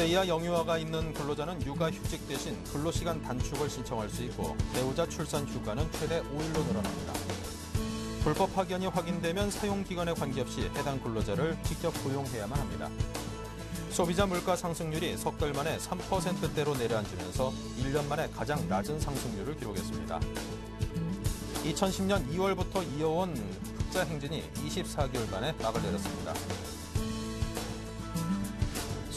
현재 이하 영유아가 있는 근로자는 육아휴직 대신 근로시간 단축을 신청할 수 있고 배우자 출산 휴가는 최대 5일로 늘어납니다. 불법 파견이 확인되면 사용기간에 관계없이 해당 근로자를 직접 고용해야만 합니다. 소비자 물가 상승률이 석 달 만에 3%대로 내려앉으면서 1년 만에 가장 낮은 상승률을 기록했습니다. 2010년 2월부터 이어온 흑자 행진이 24개월 만에 막을 내렸습니다.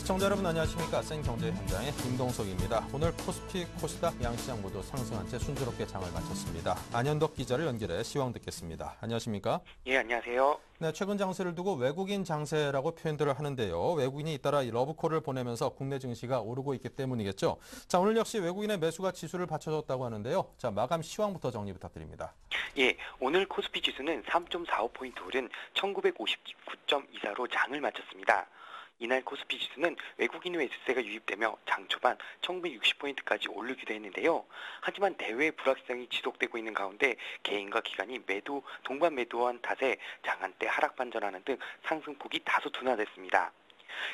시청자 여러분 안녕하십니까. 생경제 현장의 김동석입니다. 오늘 코스피, 코스닥 양시장 모두 상승한 채 순조롭게 장을 마쳤습니다. 안현덕 기자를 연결해 시황 듣겠습니다. 안녕하십니까? 예, 안녕하세요. 네, 최근 장세를 두고 외국인 장세라고 표현들을 하는데요. 외국인이 잇따라 러브콜을 보내면서 국내 증시가 오르고 있기 때문이겠죠. 자, 오늘 역시 외국인의 매수가 지수를 받쳐줬다고 하는데요. 자, 마감 시황부터 정리 부탁드립니다. 예, 오늘 코스피 지수는 3.45포인트 오른 1999.24로 장을 마쳤습니다. 이날 코스피 지수는 외국인 매수세가 유입되며 장 초반 1960포인트까지 오르기도 했는데요. 하지만 대외 불확실성이 지속되고 있는 가운데 개인과 기관이 동반 매도한 탓에 장한때 하락 반전하는 등 상승폭이 다소 둔화됐습니다.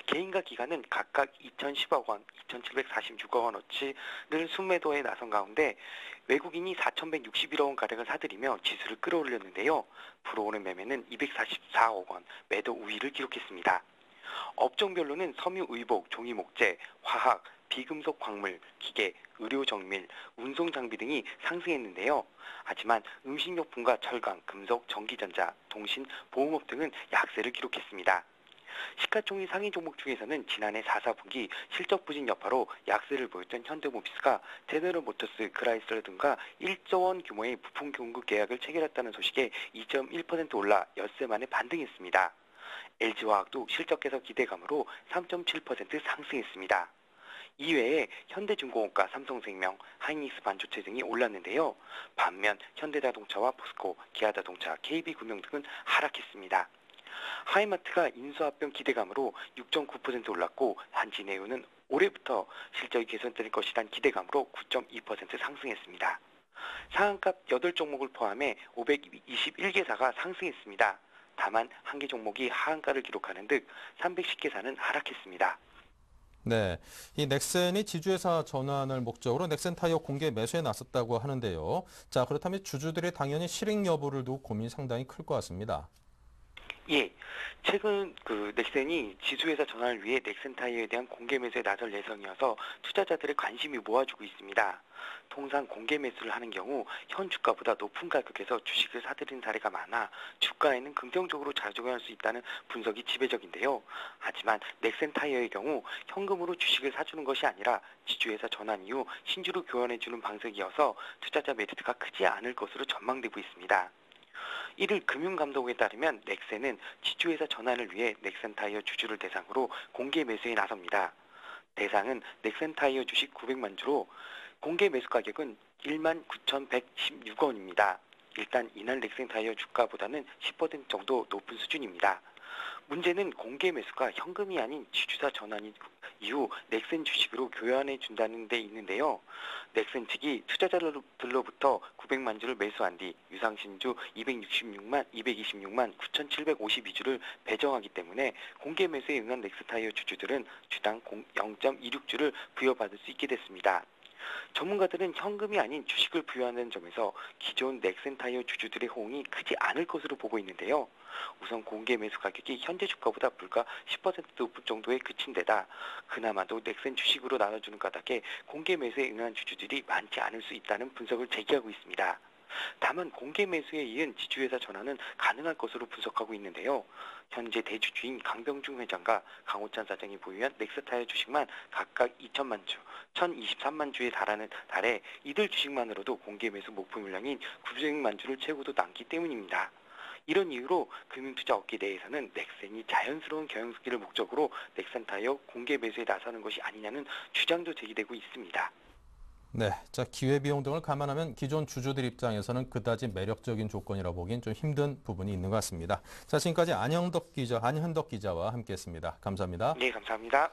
개인과 기관은 각각 2,010억 원, 2,746억 원어치를 순매도에 나선 가운데 외국인이 4,161억 원가량을 사들이며 지수를 끌어올렸는데요. 불어오른 매매는 244억 원, 매도 우위를 기록했습니다. 업종별로는 섬유 의복, 종이 목재, 화학, 비금속 광물, 기계, 의료 정밀, 운송 장비 등이 상승했는데요. 하지만 음식료품과 철강, 금속, 전기전자, 통신, 보험업 등은 약세를 기록했습니다. 시가총액 상위 종목 중에서는 지난해 4, 4분기 실적 부진 여파로 약세를 보였던 현대모비스가 제너럴모터스, 크라이슬러 등과 1조 원 규모의 부품 공급 계약을 체결했다는 소식에 2.1% 올라 엿새 만에 반등했습니다. LG화학도 실적 개선 기대감으로 3.7% 상승했습니다. 이외에 현대중공업과 삼성생명, 하이닉스 반도체 등이 올랐는데요. 반면 현대자동차와 포스코, 기아자동차, KB금융 등은 하락했습니다. 하이마트가 인수합병 기대감으로 6.9% 올랐고 한진해운은 올해부터 실적이 개선될 것이란 기대감으로 9.2% 상승했습니다. 상한가 8종목을 포함해 521개사가 상승했습니다. 다만 한 개 종목이 하한가를 기록하는 등 310개사는 하락했습니다. 네, 이 넥센이 지주회사 전환을 목적으로 넥센타이어 공개 매수에 나섰다고 하는데요. 자, 그렇다면 주주들의 당연히 실행 여부를 두고 고민이 상당히 클 것 같습니다. 예, 최근 넥센이 지주회사 전환을 위해 넥센타이어에 대한 공개 매수에 나설 예정이어서 투자자들의 관심이 모아주고 있습니다. 통상 공개 매수를 하는 경우 현 주가보다 높은 가격에서 주식을 사들이는 사례가 많아 주가에는 긍정적으로 작용할 수 있다는 분석이 지배적인데요. 하지만 넥센타이어의 경우 현금으로 주식을 사주는 것이 아니라 지주회사 전환 이후 신주로 교환해주는 방식이어서 투자자 메리트가 크지 않을 것으로 전망되고 있습니다. 이를 금융감독에 따르면 넥센은 지주회사 전환을 위해 넥센타이어 주주를 대상으로 공개 매수에 나섭니다. 대상은 넥센타이어 주식 900만 주로 공개 매수 가격은 19,116원입니다. 일단 이날 넥센타이어 주가보다는 10% 정도 높은 수준입니다. 문제는 공개 매수가 현금이 아닌 지주사 전환 이후 넥센 주식으로 교환해 준다는 데 있는데요. 넥센 측이 투자자들로부터 900만 주를 매수한 뒤 유상신주 226만 9,752주를 배정하기 때문에 공개 매수에 응한 넥센타이어 주주들은 주당 0.26주를 부여받을 수 있게 됐습니다. 전문가들은 현금이 아닌 주식을 부여하는 점에서 기존 넥센타이어 주주들의 호응이 크지 않을 것으로 보고 있는데요. 우선 공개 매수 가격이 현재 주가보다 불과 10% 높은 정도에 그친 데다 그나마도 넥센 주식으로 나눠주는 까닭에 공개 매수에 응한 주주들이 많지 않을 수 있다는 분석을 제기하고 있습니다. 다만 공개 매수에 이은 지주회사 전환은 가능할 것으로 분석하고 있는데요. 현재 대주주인 강병중 회장과 강호찬 사장이 보유한 넥센타이어 주식만 각각 2천만 주, 1,023만 주에 달해 이들 주식만으로도 공개 매수 목표 물량인 900만 주를 채우고도 남기 때문입니다. 이런 이유로 금융투자 업계 내에서는 넥센이 자연스러운 경영수기를 목적으로 넥센타이어 공개 매수에 나서는 것이 아니냐는 주장도 제기되고 있습니다. 네, 자, 기회비용 등을 감안하면 기존 주주들 입장에서는 그다지 매력적인 조건이라 보기엔 좀 힘든 부분이 있는 것 같습니다. 자, 지금까지 안현덕 기자와 함께했습니다. 감사합니다. 네, 감사합니다.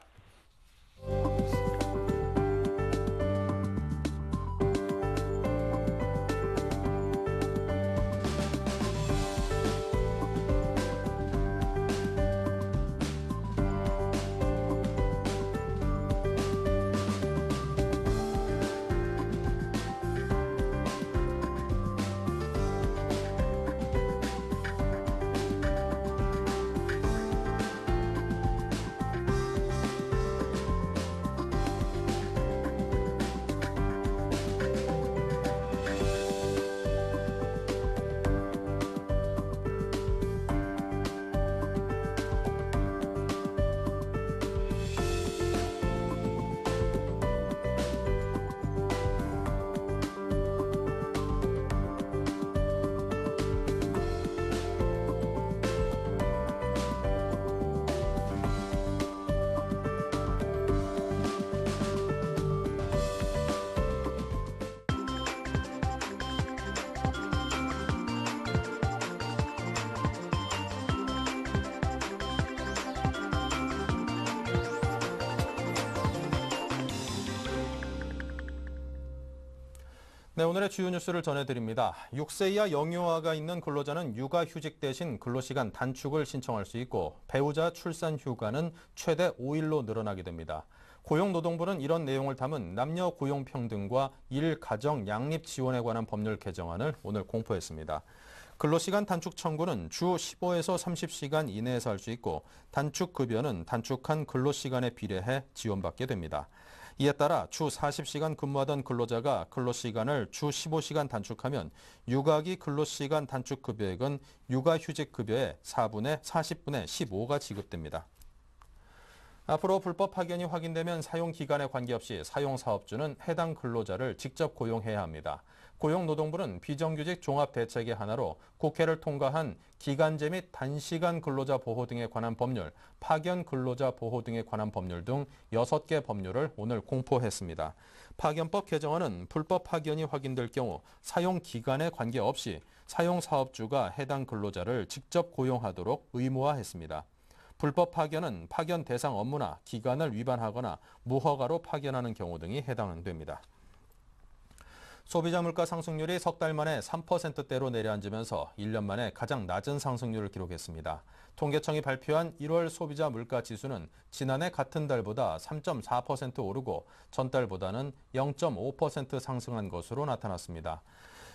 네, 오늘의 주요 뉴스를 전해드립니다. 6세 이하 영유아가 있는 근로자는 육아휴직 대신 근로시간 단축을 신청할 수 있고 배우자 출산 휴가는 최대 5일로 늘어나게 됩니다. 고용노동부는 이런 내용을 담은 남녀 고용평등과 일가정 양립 지원에 관한 법률 개정안을 오늘 공포했습니다. 근로시간 단축 청구는 주 15에서 30시간 이내에서 할 수 있고 단축급여는 단축한 근로시간에 비례해 지원받게 됩니다. 이에 따라 주 40시간 근무하던 근로자가 근로시간을 주 15시간 단축하면 육아기 근로시간 단축급여액은 육아휴직급여의 40분의 15가 지급됩니다. 앞으로 불법 파견이 확인되면 사용기간에 관계없이 사용사업주는 해당 근로자를 직접 고용해야 합니다. 고용노동부는 비정규직 종합대책의 하나로 국회를 통과한 기간제 및 단시간 근로자 보호 등에 관한 법률, 파견 근로자 보호 등에 관한 법률 등 6개 법률을 오늘 공포했습니다. 파견법 개정안은 불법 파견이 확인될 경우 사용기간에 관계없이 사용사업주가 해당 근로자를 직접 고용하도록 의무화했습니다. 불법 파견은 파견 대상 업무나 기간을 위반하거나 무허가로 파견하는 경우 등이 해당됩니다. 소비자 물가 상승률이 석 달 만에 3%대로 내려앉으면서 1년 만에 가장 낮은 상승률을 기록했습니다. 통계청이 발표한 1월 소비자 물가 지수는 지난해 같은 달보다 3.4% 오르고 전달보다는 0.5% 상승한 것으로 나타났습니다.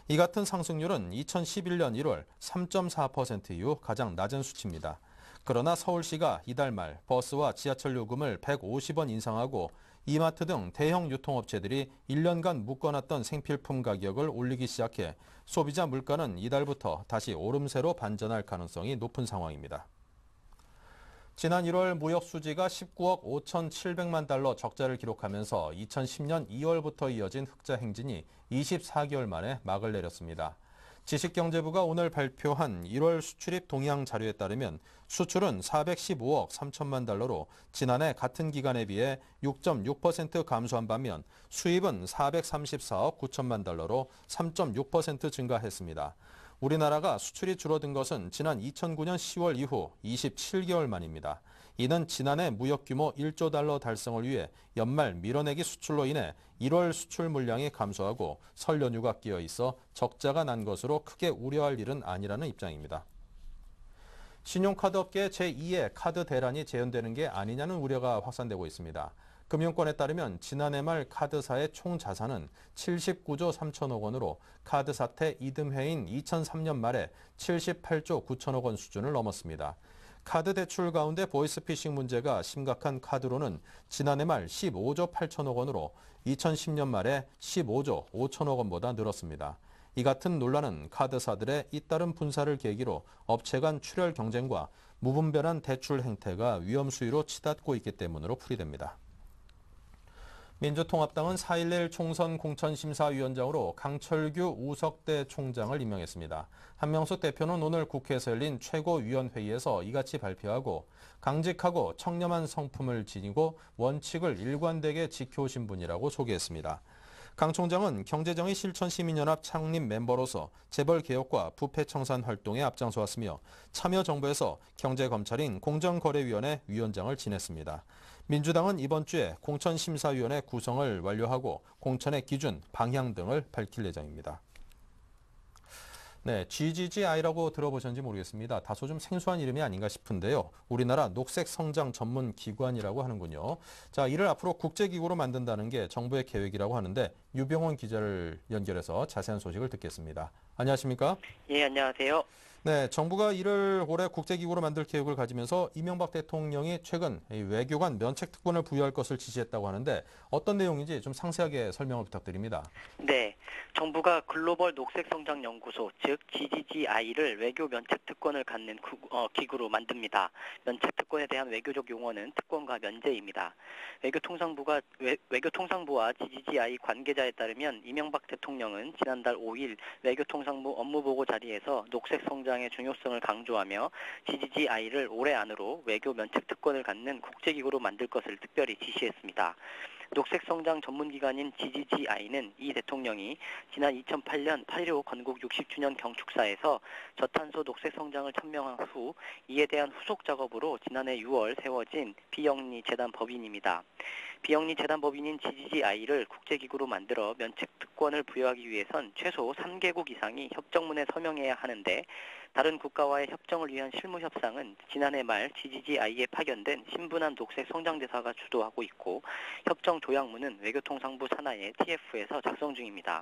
이 같은 상승률은 2011년 1월 3.4% 이후 가장 낮은 수치입니다. 그러나 서울시가 이달 말 버스와 지하철 요금을 150원 인상하고 이마트 등 대형 유통업체들이 1년간 묶어놨던 생필품 가격을 올리기 시작해 소비자 물가는 이달부터 다시 오름세로 반전할 가능성이 높은 상황입니다. 지난 1월 무역 수지가 19억 5,700만 달러 적자를 기록하면서 2010년 2월부터 이어진 흑자 행진이 24개월 만에 막을 내렸습니다. 지식경제부가 오늘 발표한 1월 수출입 동향 자료에 따르면 수출은 415억 3천만 달러로 지난해 같은 기간에 비해 6.6% 감소한 반면 수입은 434억 9천만 달러로 3.6% 증가했습니다. 우리나라가 수출이 줄어든 것은 지난 2009년 10월 이후 27개월 만입니다. 이는 지난해 무역 규모 1조 달러 달성을 위해 연말 밀어내기 수출로 인해 1월 수출 물량이 감소하고 설 연휴가 끼어 있어 적자가 난 것으로 크게 우려할 일은 아니라는 입장입니다. 신용카드 업계의 제2의 카드 대란이 재현되는 게 아니냐는 우려가 확산되고 있습니다. 금융권에 따르면 지난해 말 카드사의 총 자산은 79조 3천억 원으로 카드 사태 이듬해인 2003년 말에 78조 9천억 원 수준을 넘었습니다. 카드 대출 가운데 보이스피싱 문제가 심각한 카드로는 지난해 말 15조 8천억 원으로 2010년 말에 15조 5천억 원보다 늘었습니다. 이 같은 논란은 카드사들의 잇따른 분사를 계기로 업체 간 출혈 경쟁과 무분별한 대출 행태가 위험 수위로 치닫고 있기 때문으로 풀이됩니다. 민주통합당은 4.11 총선 공천심사위원장으로 강철규 우석대 총장을 임명했습니다. 한명숙 대표는 오늘 국회에서 열린 최고위원회의에서 이같이 발표하고 강직하고 청렴한 성품을 지니고 원칙을 일관되게 지켜오신 분이라고 소개했습니다. 강 총장은 경제정의 실천시민연합 창립 멤버로서 재벌개혁과 부패청산 활동에 앞장서왔으며 참여정부에서 경제검찰인 공정거래위원회 위원장을 지냈습니다. 민주당은 이번 주에 공천심사위원회 구성을 완료하고 공천의 기준, 방향 등을 밝힐 예정입니다. 네, GGGI라고 들어보셨는지 모르겠습니다. 다소 좀 생소한 이름이 아닌가 싶은데요. 우리나라 녹색 성장 전문 기관이라고 하는군요. 자, 이를 앞으로 국제기구로 만든다는 게 정부의 계획이라고 하는데 유병원 기자를 연결해서 자세한 소식을 듣겠습니다. 안녕하십니까? 예, 안녕하세요. 네, 정부가 이를 올해 국제기구로 만들 계획을 가지면서 이명박 대통령이 최근 외교관 면책특권을 부여할 것을 지시했다고 하는데 어떤 내용인지 좀 상세하게 설명을 부탁드립니다. 네, 정부가 글로벌 녹색성장연구소, 즉 GGGI를 외교 면책특권을 갖는 기구로 만듭니다. 면책특권에 대한 외교적 용어는 특권과 면제입니다. 외교통상부와 GGGI 관계자에 따르면 이명박 대통령은 지난달 5일 외교통상부 업무보고 자리에서 녹색성장의 중요성을 강조하며 GGGI를 올해 안으로 외교 면책특권을 갖는 국제기구로 만들 것을 특별히 지시했습니다. 녹색성장 전문기관인 GGGI는 이 대통령이 지난 2008년 8.15 건국 60주년 경축사에서 저탄소 녹색성장을 천명한 후 이에 대한 후속 작업으로 지난해 6월 세워진 비영리 재단 법인입니다. 비영리 재단 법인인 GGGI를 국제기구로 만들어 면책특권을 부여하기 위해선 최소 3개국 이상이 협정문에 서명해야 하는데 다른 국가와의 협정을 위한 실무 협상은 지난해 말 GGGI에 파견된 신분한 녹색 성장대사가 주도하고 있고 협정 조약문은 외교통상부 산하의 TF에서 작성 중입니다.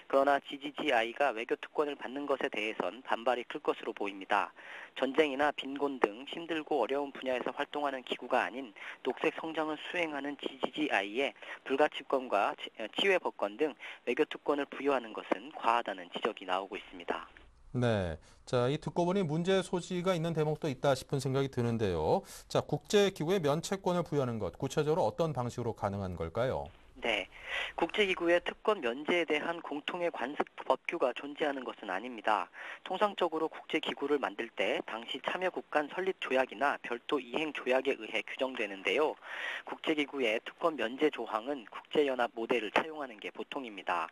그러나 GGGI가 외교특권을 받는 것에 대해선 반발이 클 것으로 보입니다. 전쟁이나 빈곤 등 힘들고 어려운 분야에서 활동하는 기구가 아닌 녹색 성장을 수행하는 GGGI에 불가치권과 치외법권 등 외교특권을 부여하는 것은 과하다는 지적이 나오고 있습니다. 네. 자, 이 듣고 보니 문제 소지가 있는 대목도 있다 싶은 생각이 드는데요. 자, 국제기구에 면책권을 부여하는 것, 구체적으로 어떤 방식으로 가능한 걸까요? 네. 국제기구의 특권 면제에 대한 공통의 관습 법규가 존재하는 것은 아닙니다. 통상적으로 국제기구를 만들 때 당시 참여국 간 설립 조약이나 별도 이행 조약에 의해 규정되는데요. 국제기구의 특권 면제 조항은 국제연합 모델을 차용하는 게 보통입니다.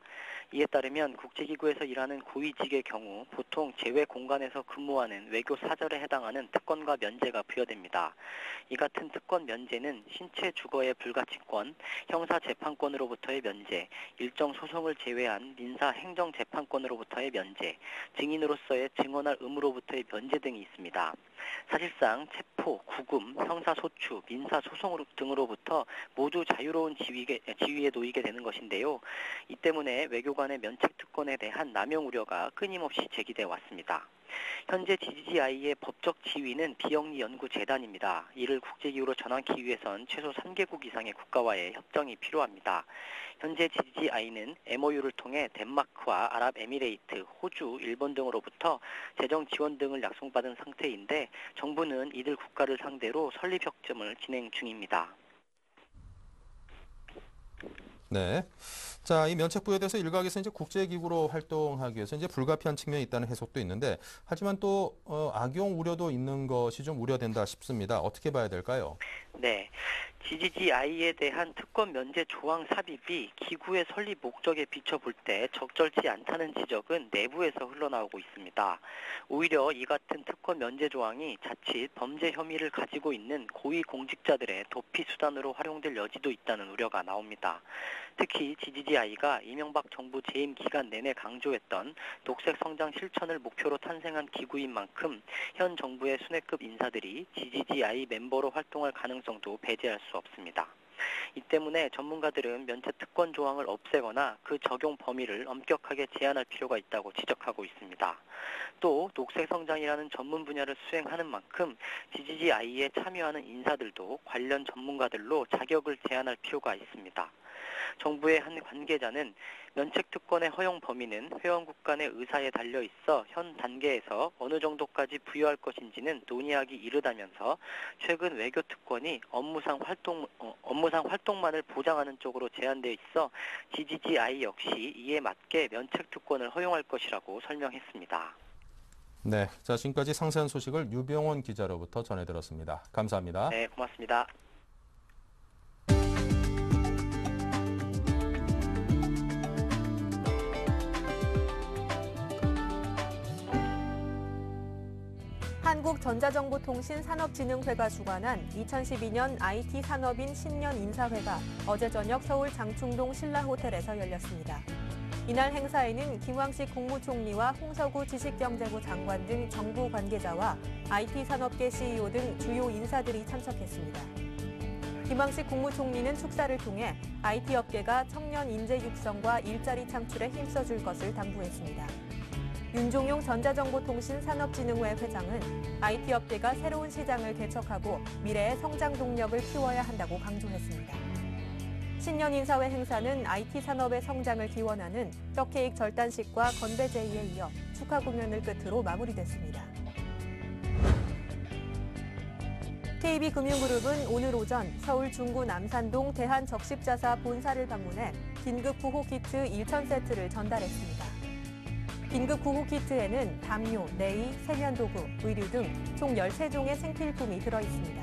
이에 따르면 국제기구에서 일하는 고위직의 경우 보통 제외 공간에서 근무하는 외교 사절에 해당하는 특권과 면제가 부여됩니다. 이 같은 특권 면제는 신체 주거의 불가치권, 형사 재판권으로부터의 면제, 일정 소송을 제외한 민사 행정 재판권으로부터의 면제, 증인으로서의 증언할 의무로부터의 면제 등이 있습니다. 사실상 체포, 구금, 형사소추, 민사소송 등으로부터 모두 자유로운 지위에 놓이게 되는 것인데요. 이 때문에 외교관의 면책특권에 대한 남용 우려가 끊임없이 제기돼 왔습니다. 현재 GGGI의 법적 지위는 비영리 연구재단입니다. 이를 국제기구로 전환하기 위해선 최소 3개국 이상의 국가와의 협정이 필요합니다. 현재 GGGI는 MOU를 통해 덴마크와 아랍에미레이트, 호주, 일본 등으로부터 재정 지원 등을 약속받은 상태인데 정부는 이들 국가를 상대로 설립 협정을 진행 중입니다. 네. 자, 이 면책 부여에 대해서 일각에서 이제 국제기구로 활동하기 위해서 이제 불가피한 측면이 있다는 해석도 있는데, 하지만 또 악용 우려도 있는 것이 좀 우려된다 싶습니다. 어떻게 봐야 될까요? 네. GGGI에 대한 특권 면제 조항 삽입이 기구의 설립 목적에 비춰볼 때 적절치 않다는 지적은 내부에서 흘러나오고 있습니다. 오히려 이 같은 특권 면제 조항이 자칫 범죄 혐의를 가지고 있는 고위 공직자들의 도피 수단으로 활용될 여지도 있다는 우려가 나옵니다. 특히 GGGI가 이명박 정부 재임 기간 내내 강조했던 녹색 성장 실천을 목표로 탄생한 기구인 만큼 현 정부의 순회급 인사들이 GGGI 멤버로 활동할 가능성도 배제할 수 없습니다. 이 때문에 전문가들은 면책 특권 조항을 없애거나 그 적용 범위를 엄격하게 제한할 필요가 있다고 지적하고 있습니다. 또 녹색 성장이라는 전문 분야를 수행하는 만큼 GGGI에 참여하는 인사들도 관련 전문가들로 자격을 제한할 필요가 있습니다. 정부의 한 관계자는 면책 특권의 허용 범위는 회원국 간의 의사에 달려 있어 현 단계에서 어느 정도까지 부여할 것인지는 논의하기 이르다면서 최근 외교 특권이 업무상 활동만을 보장하는 쪽으로 제한되어 있어 GGGI 역시 이에 맞게 면책 특권을 허용할 것이라고 설명했습니다. 네. 자, 지금까지 상세한 소식을 유병원 기자로부터 전해들었습니다. 감사합니다. 네, 고맙습니다. 한국전자정보통신산업진흥회가 주관한 2012년 IT 산업인 신년 인사회가 어제 저녁 서울 장충동 신라호텔에서 열렸습니다. 이날 행사에는 김황식 국무총리와 홍서구 지식경제부 장관 등 정부 관계자와 IT 산업계 CEO 등 주요 인사들이 참석했습니다. 김황식 국무총리는 축사를 통해 IT 업계가 청년 인재 육성과 일자리 창출에 힘써줄 것을 당부했습니다. 윤종용 전자정보통신산업진흥회 회장은 IT 업계가 새로운 시장을 개척하고 미래의 성장 동력을 키워야 한다고 강조했습니다. 신년 인사회 행사는 IT 산업의 성장을 기원하는 떡케이크 절단식과 건배 제의에 이어 축하 공연을 끝으로 마무리됐습니다. KB금융그룹은 오늘 오전 서울 중구 남산동 대한적십자사 본사를 방문해 긴급 구호 키트 1,000세트를 전달했습니다. 긴급 구호 키트에는 담요, 네이, 세면도구, 의류 등 총 13종의 생필품이 들어있습니다.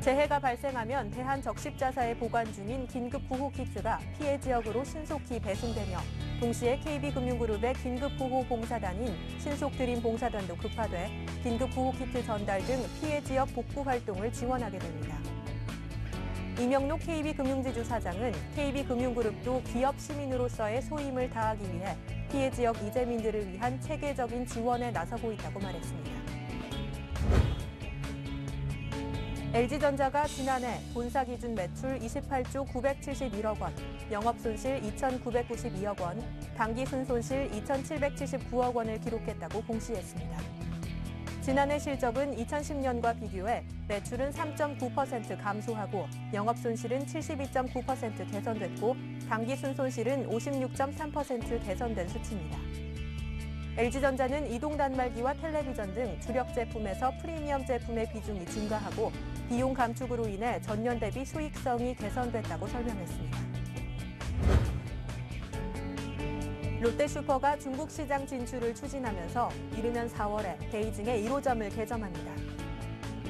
재해가 발생하면 대한적십자사에 보관 중인 긴급구호키트가 피해 지역으로 신속히 배송되며 동시에 KB금융그룹의 긴급구호봉사단인 신속드림봉사단도 급파돼 긴급구호키트 전달 등 피해 지역 복구 활동을 지원하게 됩니다. 이명록 KB금융지주 사장은 KB금융그룹도 기업 시민으로서의 소임을 다하기 위해 피해 지역 이재민들을 위한 체계적인 지원에 나서고 있다고 말했습니다. LG전자가 지난해 본사 기준 매출 28조 971억 원, 영업손실 2,992억 원, 당기순손실 2,779억 원을 기록했다고 공시했습니다. 지난해 실적은 2010년과 비교해 매출은 3.9% 감소하고 영업손실은 72.9% 개선됐고 당기순손실은 56.3% 개선된 수치입니다. LG전자는 이동 단말기와 텔레비전 등 주력 제품에서 프리미엄 제품의 비중이 증가하고 비용 감축으로 인해 전년 대비 수익성이 개선됐다고 설명했습니다. 롯데슈퍼가 중국 시장 진출을 추진하면서 이르면 4월에 베이징에 1호점을 개점합니다.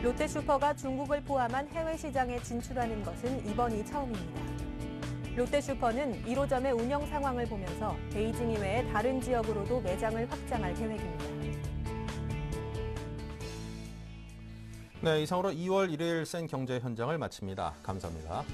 롯데슈퍼가 중국을 포함한 해외 시장에 진출하는 것은 이번이 처음입니다. 롯데슈퍼는 1호점의 운영 상황을 보면서 베이징 이외의 다른 지역으로도 매장을 확장할 계획입니다. 네, 이상으로 2월 1일 센 경제 현장을 마칩니다. 감사합니다.